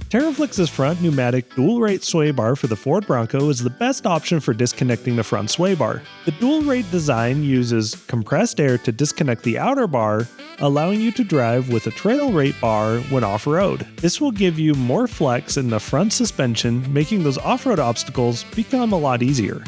TeraFlex's front pneumatic dual-rate sway bar for the Ford Bronco is the best option for disconnecting the front sway bar. The dual-rate design uses compressed air to disconnect the outer bar, allowing you to drive with a trail rate bar when off-road. This will give you more flex in the front suspension, making those off-road obstacles become a lot easier.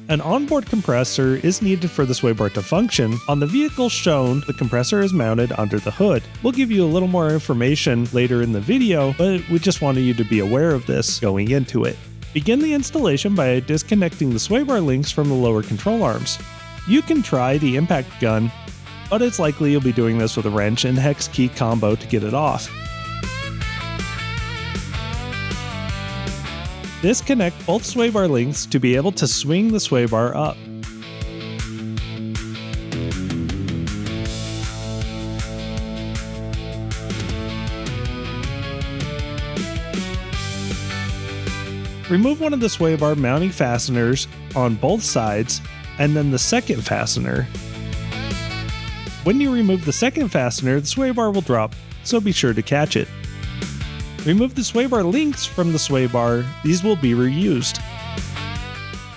An onboard compressor is needed for the sway bar to function. On the vehicle shown, the compressor is mounted under the hood. We'll give you a little more information later in the video, but we just wanted you to be aware of this going into it. Begin the installation by disconnecting the sway bar links from the lower control arms. You can try the impact gun, but it's likely you'll be doing this with a wrench and hex key combo to get it off. Disconnect both sway bar links to be able to swing the sway bar up. Remove one of the sway bar mounting fasteners on both sides and then the second fastener. When you remove the second fastener, the sway bar will drop, so be sure to catch it. Remove the sway bar links from the sway bar, these will be reused.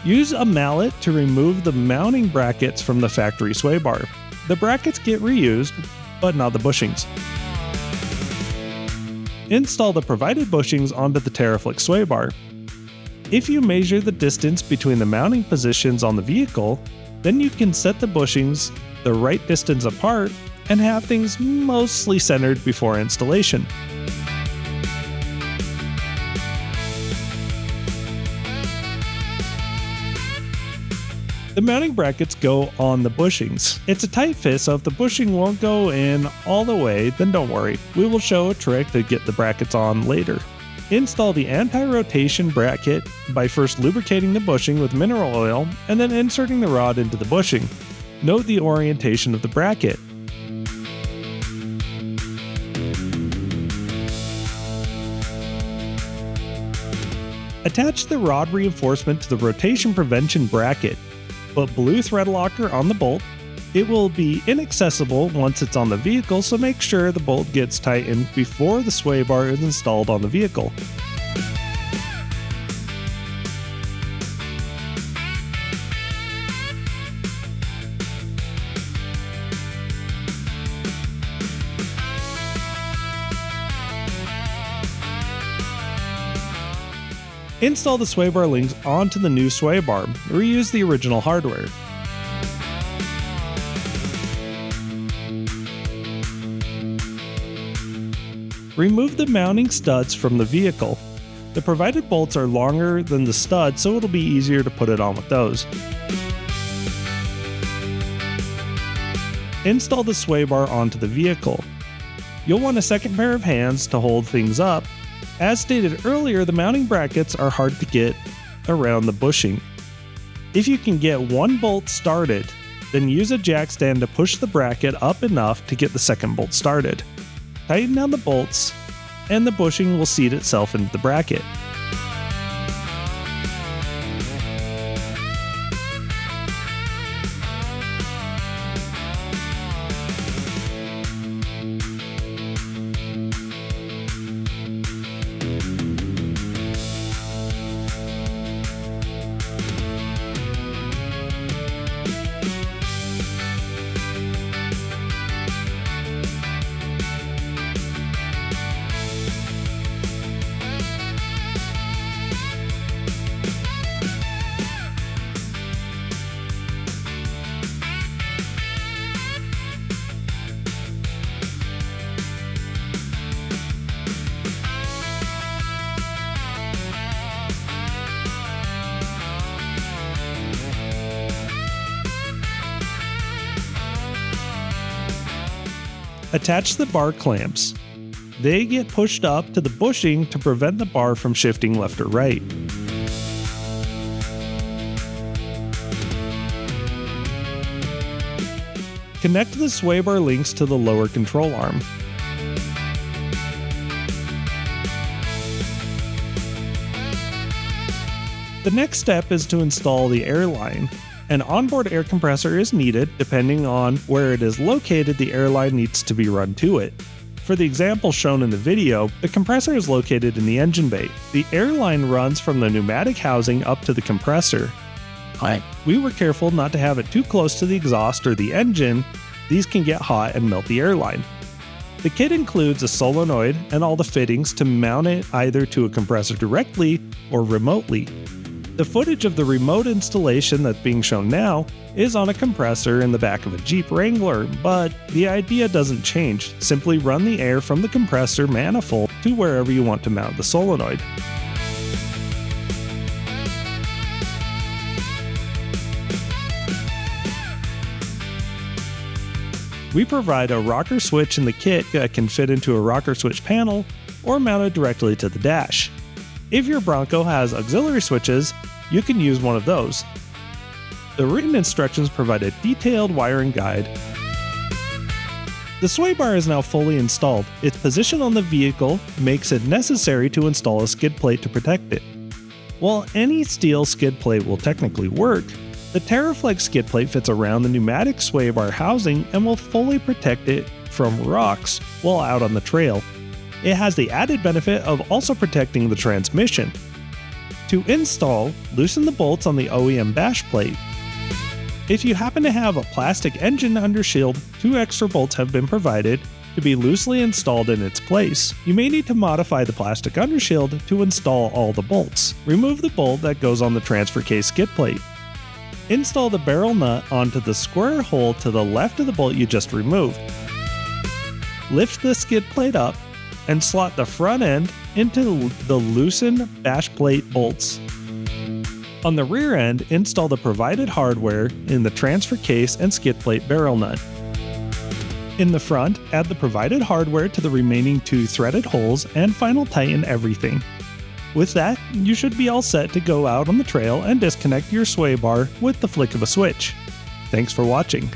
Use a mallet to remove the mounting brackets from the factory sway bar. The brackets get reused, but not the bushings. Install the provided bushings onto the TeraFlex sway bar. If you measure the distance between the mounting positions on the vehicle, then you can set the bushings the right distance apart and have things mostly centered before installation. The mounting brackets go on the bushings. It's a tight fit, so if the bushing won't go in all the way, then don't worry. We will show a trick to get the brackets on later. Install the anti-rotation bracket by first lubricating the bushing with mineral oil and then inserting the rod into the bushing. Note the orientation of the bracket. Attach the rod reinforcement to the rotation prevention bracket. Put blue thread locker on the bolt. It will be inaccessible once it's on the vehicle, so make sure the bolt gets tightened before the sway bar is installed on the vehicle. Install the sway bar links onto the new sway bar. Reuse the original hardware. Remove the mounting studs from the vehicle. The provided bolts are longer than the studs, so it'll be easier to put it on with those. Install the sway bar onto the vehicle. You'll want a second pair of hands to hold things up. As stated earlier, the mounting brackets are hard to get around the bushing. If you can get one bolt started, then use a jack stand to push the bracket up enough to get the second bolt started. Tighten down the bolts, and the bushing will seat itself into the bracket. Attach the bar clamps. They get pushed up to the bushing to prevent the bar from shifting left or right. Connect the sway bar links to the lower control arm. The next step is to install the air line. An onboard air compressor is needed. Depending on where it is located, the air line needs to be run to it. For the example shown in the video, the compressor is located in the engine bay. The air line runs from the pneumatic housing up to the compressor. We were careful not to have it too close to the exhaust or the engine. These can get hot and melt the airline. The kit includes a solenoid and all the fittings to mount it either to a compressor directly or remotely. The footage of the remote installation that's being shown now is on a compressor in the back of a Jeep Wrangler, but the idea doesn't change. Simply run the air from the compressor manifold to wherever you want to mount the solenoid. We provide a rocker switch in the kit that can fit into a rocker switch panel or mounted directly to the dash. If your Bronco has auxiliary switches, you can use one of those. The written instructions provide a detailed wiring guide. The sway bar is now fully installed. Its position on the vehicle makes it necessary to install a skid plate to protect it. While any steel skid plate will technically work, the TeraFlex skid plate fits around the pneumatic sway bar housing and will fully protect it from rocks while out on the trail. It has the added benefit of also protecting the transmission. To install, loosen the bolts on the OEM bash plate. If you happen to have a plastic engine undershield, 2 extra bolts have been provided to be loosely installed in its place. You may need to modify the plastic undershield to install all the bolts. Remove the bolt that goes on the transfer case skid plate. Install the barrel nut onto the square hole to the left of the bolt you just removed. Lift the skid plate up and slot the front end into the loosened bash plate bolts. On the rear end, install the provided hardware in the transfer case and skid plate barrel nut. In the front, add the provided hardware to the remaining 2 threaded holes and final tighten everything. With that, you should be all set to go out on the trail and disconnect your sway bar with the flick of a switch. Thanks for watching.